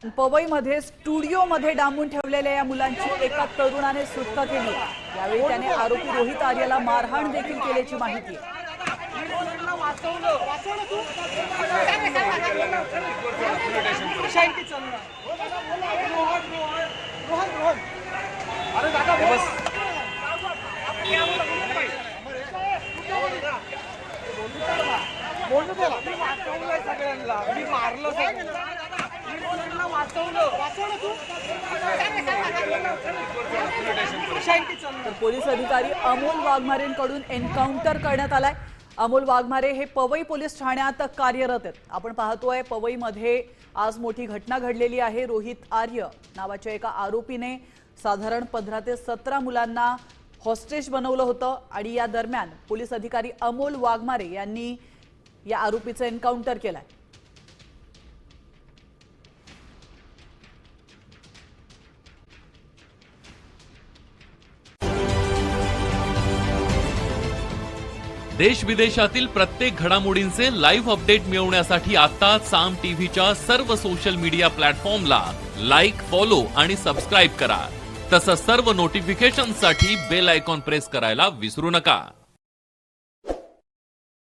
पवईमध्ये स्टुडिओमध्ये डांबून ठेवलेल्या या मुलांची एका तरुणाने सुटका केली। यावेळी त्याने आरोपी रोहित आर्यला मारहाण देखील केल्याची माहिती आहे। तर पोलीस अधिकारी अमोल वाघमारेंकडून एन्काउंटर करण्यात आलाय। अमोल वाघमारे हे पवई पोलीस ठाण्यात कार्यरत आहेत। आपण पाहतोय पवईमध्ये आज मोठी घटना घडलेली आहे। रोहित आर्य नावाच्या एका आरोपीने साधारण 15 ते 17 मुलांना हॉस्टेज बनवलं होतं आणि या दरम्यान पोलीस अधिकारी अमोल वाघमारे यांनी या आरोपीचं एन्काउंटर केलंय। देश विदेशातील प्रत्येक घडामोडींचे लाईव्ह अपडेट मिळवण्यासाठी आता साम टीव्हीच्या सर्व सोशल मीडिया प्लॅटफॉर्मला लाईक, फॉलो आणि सबस्क्राईब करा। तसंच सर्व नोटिफिकेशनसाठी बेल आयकॉन प्रेस करायला विसरू नका।